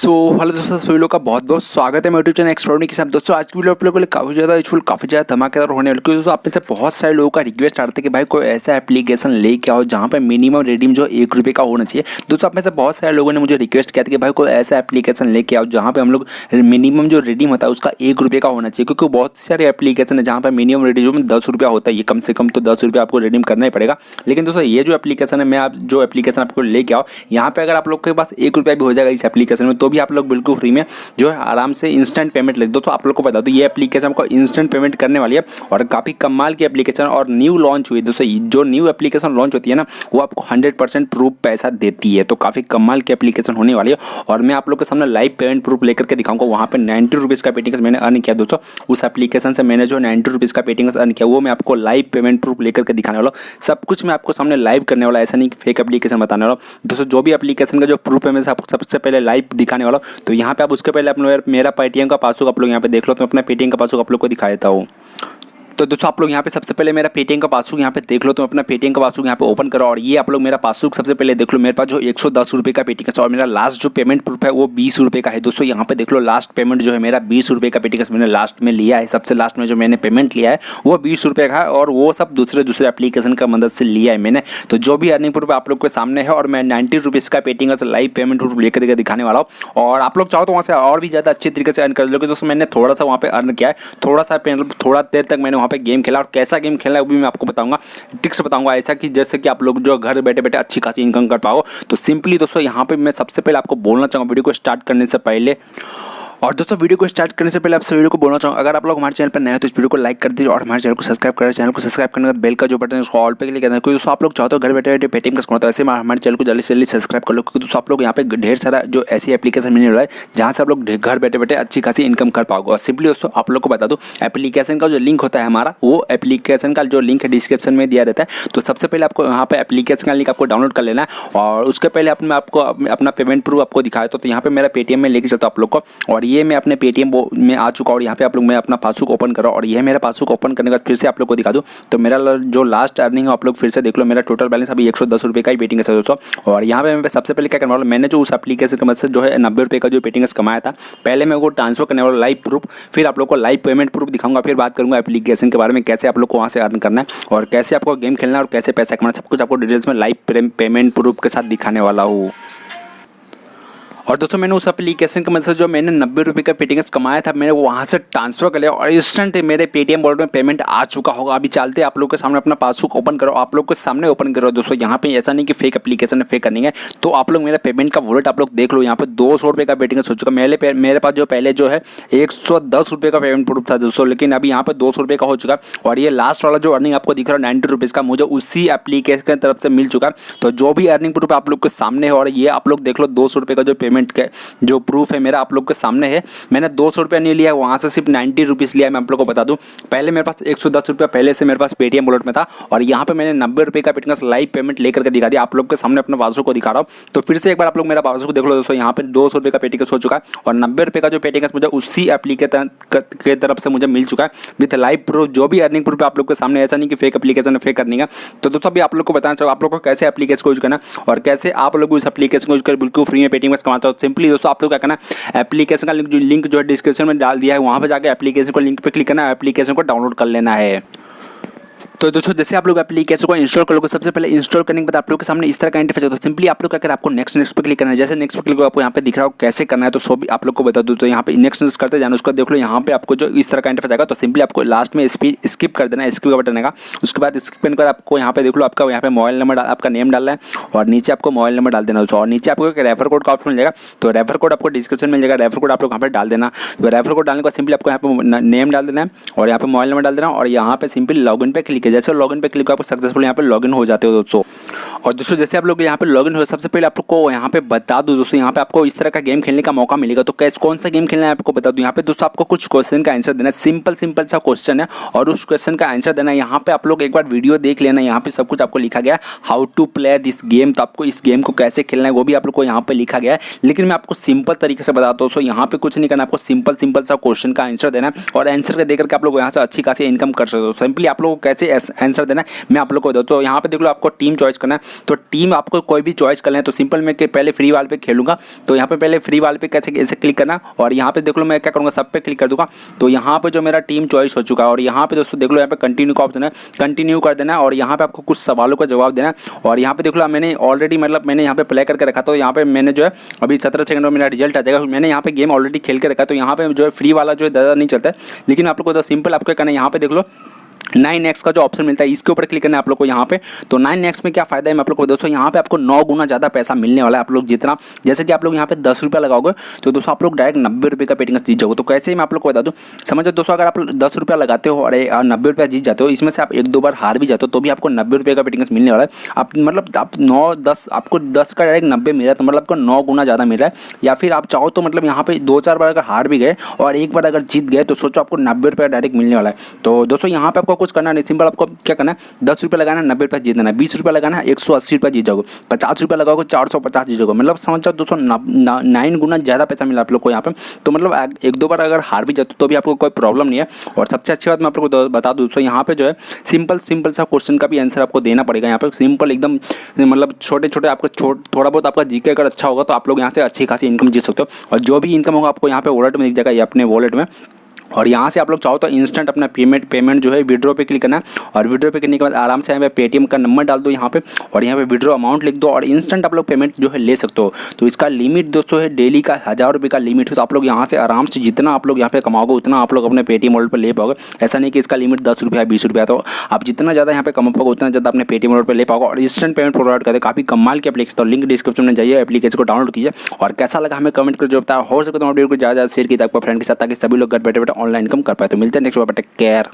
Hello दोस्तों, सभी लोगों का बहुत बहुत स्वागत है मेरे यूट्यूब चैनल एक्सप्लोरनी के साथ। दोस्तों आज की वीडियो आप लोगों के लिए काफ़ी ज़्यादा यूजफुल, काफ़ी ज़्यादा धमाकेदार होने वाली है। दोस्तों आप में से बहुत सारे लोगों का रिक्वेस्ट आ रहा था कि भाई कोई ऐसा एप्लीकेशन लेके आओ जहाँ पे मिनिमम रिडीम जो ₹1 का होना चाहिए। दोस्तों आप में से बहुत सारे लोगों ने मुझे रिक्वेस्ट किया था कि भाई कोई ऐसा एप्लीकेशन लेके आओ जहाँ पे हम लोग मिनिमम जो रिडीम होता है उसका ₹1 का होना चाहिए, क्योंकि बहुत सारे एप्लीकेशन है जहाँ पर मिनिमम रिडीम ₹10 होता है। ये कम से कम तो ₹10 आपको रिडीम करना ही पड़ेगा। लेकिन दोस्तों ये जो एप्लीकेशन है, मैं आप जो एप्लीकेशन आपको लेके आओ, यहाँ पे अगर आप लोग के पास ₹1 भी हो जाएगा इस एप्लीकेशन में, तो भी आप लोग बिल्कुल फ्री में जो है आराम से इंस्टेंट पेमेंट ले दो। तो आप लोग को बता दो ये एप्लीकेशन आपको इंस्टेंट पेमेंट करने वाली है और काफ़ी कमाल की एप्लीकेशन और न्यू लॉन्च हुई है। दोस्तों जो न्यू एप्लीकेशन लॉन्च होती है ना, वो आपको 100% प्रूफ पैसा देती है। तो काफ़ी कमाल की एप्लीकेशन होने वाली है और मैं आप लोग के सामने लाइव पेमेंट प्रूफ लेकर के दिखाऊंगा। वहाँ पे ₹90 का पेटीएम मैंने अर्न किया। दोस्तों उस एप्लीकेशन से मैंने जो ₹90 का पेटीएम अर्न किया वो मैं आपको लाइव पेमेंट प्रूफ लेकर के दिखाने वाला हूँ। सब कुछ मैं आपको सामने लाइव करने वाला, ऐसा नहीं कि फेक एप्लीकेशन बताने वाला हूँ। दोस्तों जो भी एप्लीकेशन का जो प्रूफ है मैं आपको सबसे पहले लाइव दिखाने वाला हूँ। तो यहाँ पे आप उसके पहले आप मेरा पेटीएम का पासबुक आप लोग यहाँ पे देख लो। तो मैं अपना पेटीएम का पासबुक आप लोग को दिखा देता हूँ। तो दोस्तों आप लोग यहाँ पे सबसे पहले मेरा पेटीएम का पासबुक यहाँ पे देख लो। तो अपना पेटीएम का पासबुक यहाँ पे ओपन करो और ये आप लोग मेरा पासबुक सबसे पहले देख लो। मेरे पास जो ₹110 का पेटीएम है और मेरा लास्ट जो पेमेंट प्रूफ है वो ₹20 का है। दोस्तों यहाँ पे देख लो, लास्ट पेमेंट जो है मेरा ₹20 का पेटीएम मैंने लास्ट में लिया है। सबसे लास्ट में जो मैंने पेमेंट लिया है वो ₹20 का है और वो सब दूसरे एप्लीकेशन का मदद से लिया है मैंने। तो जो भी अर्निंग प्रूफ आप लोग के सामने है और मैं ₹90 का पेटीएम से लाइव पेमेंट प्रूफ लेकर के दिखाने वाला हूँ। और आप लोग चाहो तो वहाँ से और भी ज़्यादा अच्छे तरीके से अर्न कर लो। दोस्तों मैंने थोड़ा सा वहाँ पे अर्न किया है, थोड़ा देर तक मैंने वहाँ पे गेम खेला और कैसा गेम खेलना है वो भी मैं आपको बताऊंगा, ट्रिक्स बताऊंगा, ऐसा कि जैसे कि आप लोग जो घर बैठे बैठे अच्छी खासी इनकम कर पाओ। तो सिंपली दोस्तों यहाँ पे मैं सबसे पहले आपको बोलना चाहूँगा वीडियो को स्टार्ट करने से पहले, और दोस्तों वीडियो को स्टार्ट करने से पहले आप सभी लोगों को बोलना चाहूँगा, अगर आप लोग हमारे चैनल पर नए हो तो इस वीडियो को लाइक कर दीजिए और हमारे चैनल को सब्सक्राइब करें। चैनल को सब्सक्राइब करने के बाद बेल का जो बटन है उसको ऑल पे क्लिक करना है। क्योंकि दोस्तों आप लोग चाहते हो घर बैठे बैठे पेटीएम का कमाओ, तो ऐसे में हमारे चैनल को जल्दी से जल्दी सब्सक्राइब कर लो। क्योंकि दोस्तों आप लोग यहाँ पे ढेर सारा जो ऐसी एप्लीकेशन मिलने वाला है जहाँ से आप लोग घर बैठे बैठे अच्छी खासी इनकम कर पाओगे। और सिंपली दोस्तों आप लोग को बता दूँ, एप्लीकेशन का जो लिंक होता है हमारा, वो एप्लीकेशन का जो लिंक है डिस्क्रिप्शन में दिया रहता है। तो सबसे पहले आपको यहाँ पे एप्लीकेशन का लिंक आपको डाउनलोड कर लेना है और उसके पहले मैं आपको अपना पेमेंट प्रूफ आपको दिखाया। तो यहाँ पे मेरा पेटीएम में लेके चलता हूँ आप लोग को, और ये मैं अपने पेटीएम में आ चुका और यहाँ पे आप लोग मैं अपना पासबुक ओपन करो। और ये मेरा पासबुक ओपन करने के बाद फिर से आप लोग को दिखा दूँ तो मेरा जो लास्ट अर्निंग है आप लोग फिर से देख लो। मेरा टोटल बैलेंस अभी ₹110 का ही पेटीएम है दोस्तों। और यहाँ पे मैं सबसे पहले क्या करने वाला, मैंने जो उस एप्लीकेशन की मदद से जो है ₹90 का जो पेटीएम कमाया था, पहले मैं वो ट्रांसफर करने वाला लाइव प्रूफ, फिर आप लोग को लाइव पेमेंट प्रूफ दिखाऊंगा, फिर बात करूँगा एप्लीकेशन के बारे में, कैसे आप लोग को वहाँ से अर्न करना है और कैसे आपको गेम खेलना है और कैसे पैसा कमाना, सब कुछ आपको डिटेल्स में लाइव पेमेंट प्रूफ के साथ दिखाने वाला हूँ। और दोस्तों मैंने उस एप्लीकेशन की मदद से जो मैंने ₹90 का पेटीएम कमाया था, मैंने वहाँ से ट्रांसफर कर लिया और इंस्टेंट मेरे पेटीएम वॉलेट में पेमेंट आ चुका होगा। अभी चलते आप लोग के सामने अपना पासबुक ओपन करो, आप लोग के सामने ओपन करो। दोस्तों यहाँ पे ऐसा नहीं कि फेक एप्लीकेशन है, फेक करनी है। तो आप लोग मेरा पेमेंट का वॉलेट आप लोग देख लो, यहाँ पे ₹200 का पेटीएम हो चुका। मेरे पास जो पहले जो है ₹110 का पेमेंट प्रूफ था दोस्तों, लेकिन अभी यहाँ पे ₹200 का हो चुका। और ये लास्ट वाला जो अर्निंग आपको दिख रहा है ₹90 का, मुझे उसी एप्लीकेशन की तरफ से मिल चुका। तो जो भी अर्निंग प्रूफ आप लोग के सामने है, और ये आप लोग देख लो ₹200 का जो पेमेंट का जो प्रूफ है मेरा आप लोग के सामने है। मैंने ₹200 नहीं लिया, वहाँ से सिर्फ ₹90 लिया है। मैं आप लोग को बता दूं, पहले मेरे पास ₹110 पहले से मेरे पास पेटीएम वॉलेट में था और यहाँ पे मैंने ₹90 का पेटीएम लाइव पेमेंट लेकर के दिखा दिया। आप लोग के सामने अपना पासबुक को दिखा रहा हूँ। तो फिर से एक बार आप लोग मेरा पासबुक देख लो दोस्तों, यहाँ पे ₹200 का पेटीएम हो चुका है और ₹90 का जो पेटीएम मुझे उसी एप्लीकेशन की तरफ से मुझे मिल चुका है विथ लाइव प्रूफ। जो भी अर्निंग प्रूफ आप लोग के सामने, ऐसा नहीं कि फेक एप्लीकेशन फेक करनी है। तो दोस्तों अभी आप लोग को बताना चाहिए आप लोग को कैसे एप्लीकेशन को यूज करना और कैसे आप लोग उस एप्लीकेशन को यूज कर बिल्कुल फ्री में पेटीएम कमाते हो। सिंपली दोस्तों आप लोग क्या करना, एप्लीकेशन का लिंक जो है डिस्क्रिप्शन में डाल दिया है, वहाँ पे जाकर एप्लीकेशन को लिंक पे क्लिक करना है, एप्लीकेशन को डाउनलोड कर लेना है। तो दोस्तों जैसे आप लोग एप्लीकेशन को इंस्टॉल कर लोगे, सबसे पहले इंस्टॉल करने के बाद आप लोग के सामने इस तरह का इंटरफेस होता है। सिंपली आप लोग क्या करें, आपको नेक्स्ट पे क्लिक करना है। जैसे नेक्स्ट पे क्लिक करो, आपको यहाँ पे दिख रहा हो कैसे करना है, तो सो भी आप लोग को बता दूँ। तो यहाँ पे नेक्स्ट करते जाना, उसको देख लो। यहाँ पे आपको जो इस तरह का इंटरफेस आएगा, तो सिंपली आपको लास्ट में स्किप कर देना है, स्किप का बटन आएगा। उसके बाद स्किप करने के बाद आपको यहाँ पे देख लो, आपका यहाँ पे मोबाइल नंबर, आपका नेम डालना है और नीचे आपको मोबाइल नंबर डाल देना। और नीचे आपको एक रेफर कोड का ऑप्शन मिल जाएगा, तो रेफर कोड आपको डिस्क्रिप्शन में मिल जाएगा। रेफर कोड आप लोग यहाँ पे डाल देना। तो रेफर कोड डालने के बाद सिंपली आपको यहाँ पे नेम डाल देना है और यहाँ पे मोबाइल नंबर डाल देना और यहाँ पे सिंपली लॉगिन पे क्लिक है। जैसे लॉगिन पे क्लिक आपको सक्सेसफुल यहाँ पे लॉगिन हो जाते हो दोस्तों। और दोस्तों जैसे आप लोग यहाँ पे लॉगिन हो, सबसे पहले आप लोग को यहाँ पे बता दूं दोस्तों, यहाँ पे आपको इस तरह का गेम खेलने का मौका मिलेगा। तो कैसे, कौन सा गेम खेलना है आपको बता दूं। यहाँ पे दोस्तों आपको कुछ क्वेश्चन का आंसर देना है, सिंपल सा क्वेश्चन है और उस क्वेश्चन का आंसर देना है। यहाँ पे आप लोग एक बार वीडियो देख लेना, यहाँ पे सब कुछ आपको लिखा गया है, how to play this game. तो आपको इस गेम को कैसे खेलना है वो भी आप लोग को यहाँ पे लिखा गया है, लेकिन मैं आपको सिंपल तरीके से बताता हूँ दोस्तों। यहाँ पे कुछ नहीं करना, आपको सिंपल सा क्वेश्चन का आंसर देना है और आंसर देकर के आप लोग यहाँ से अच्छी खासी इनकम कर सकते हो। सिंपली आप लोग को कैसे आंसर देना है मैं आप लोग को बता दूँ। तो यहाँ पे देख लो आपको टीम चॉइस करना है, तो टीम आपको कोई भी चॉइस कर लें। तो सिंपल मैं कि पहले फ्री वाल पे खेलूंगा, तो यहाँ पे पहले फ्री वाल पे कैसे ऐसे क्लिक करना और यहाँ पे देख लो मैं क्या करूँगा सब पे क्लिक कर दूंगा। तो यहाँ पे जो मेरा टीम चॉइस हो चुका है और यहाँ पे दोस्तों देख लो यहाँ पे कंटिन्यू का ऑप्शन है, कंटिन्यू कर देना और यहाँ पे आपको कुछ सवालों का जवाब देना है। और यहाँ पे देख लो मैंने ऑलरेडी मतलब मैंने यहाँ पे प्ले करके रखा, तो यहाँ पे मैंने जो है अभी 17 सेकंड में मेरा रिजल्ट आ जाएगा। मैंने यहाँ पे गेम ऑलरेडी खेल के रखा, तो यहाँ पे जो है फ्री वाला जो है ज़्यादा नहीं चलता है, लेकिन आप लोग को तो सिंपल आपको करना है यहाँ पे देख लो 9x का जो ऑप्शन मिलता है इसके ऊपर क्लिक करना है आप लोग को यहाँ पे। तो 9x में क्या फायदा है मैं आप लोग को दोस्तों यहाँ पे आपको 9 गुना ज़्यादा पैसा मिलने वाला है। आप लोग जितना जैसे कि आप लोग यहाँ पे 10 रुपये लगाओगे तो दोस्तों आप लोग डायरेक्ट 90 रुपये का पेटिंग जीत जाओगे। तो कैसे ही मैं आप लोग को बता दूँ, समझो दोस्तों अगर आप 10 रुपया लगाते हो और 90 रुपया जीत जाते हो, इसमें से आप 1-2 बार हार भी जाते हो तो भी आपको 90 रुपये का पेटिंग मिलने वाला है। आप मतलब आप 9-10 आपको 10 का डायरेक्ट 90 मिल रहा है, तो मतलब आपको 9 गुना ज़्यादा मिल रहा है। या फिर आप चाहो तो मतलब यहाँ पे 2-4 बार अगर हार भी गए और एक बार अगर जीत गए तो सोचो आपको 90 रुपये डायरेक्ट मिलने वाला है। तो दोस्तों यहाँ पे आपको कुछ करना नहीं, सिंपल आपको क्या करना है 10 रुपये लगाना है 90 रुपये जीतना है, 20 रुपये लगाना है 180 रुपये जीत जाओगे, 50 रुपये लगाओगे 450 जीत जाओगे। मतलब समझ जाओ दोस्तों 9 गुना ज़्यादा पैसा मिला आप लोग को यहाँ पे। तो मतलब 1-2 बार अगर हार भी जाते तो भी आपको कोई प्रॉब्लम नहीं है। और सबसे अच्छी बात मैं आप लोग को बता दूँ दोस्तों यहाँ पे जो है सिंपल सा क्वेश्चन का भी आंसर आपको देना पड़ेगा। यहाँ पे सिंपल एकदम मतलब छोटे आपको थोड़ा बहुत आपका जीके अगर अच्छा होगा तो आप लोग यहाँ से अच्छी खासी इनकम जीत सकते हो। और जो भी इनकम होगा आपको यहाँ पे वॉलेट में दिख जाएगा, ये अपने वॉलेट में। और यहाँ से आप लोग चाहो तो इंस्टेंट अपना पेमेंट जो है विड्रॉ पे क्लिक करना है और विड्रॉ पे करने के बाद आराम से यहाँ पे पेटीएम का नंबर डाल दो यहाँ पे और यहाँ पे विड्रॉ अमाउंट लिख दो और इंस्टेंट आप लोग पेमेंट जो है ले सकते हो। तो इसका लिमिट दोस्तों है डेली का 1000 रुपये का लिमिट है। तो आप लोग यहाँ से आराम से जितना आप लोग यहाँ पे कमाओगे उतना आप लोग अपने पेटीएम वॉलेट पर ले पाओगे। ऐसा नहीं कि इसका लिमिट 10 रुपया 20 रुपया, तो आप जितना ज़्यादा यहाँ पे कमा पाओगे उतना ज़्यादा अपने पेटीएम वॉलेट पर ले पाओगे और इंस्टेंट पेमेंट प्रोवाइड करते हैं। काफ़ी कमाल की एप्लीकेशन, तो लिंक डिस्क्रिप्शन में जाइए, एप्लीकेशन को डाउनलोड कीजिए और कैसा लगा हमें कमेंट कर जो बताया। हो सके तो वीडियो को ज़्यादा शेयर कीजिए आपके फ्रेंड के साथ ताकि सभी लोग घर बैठे ऑनलाइन इनकम कर पाए। तो मिलते हैं नेक्स्ट वीडियो, टेक केयर।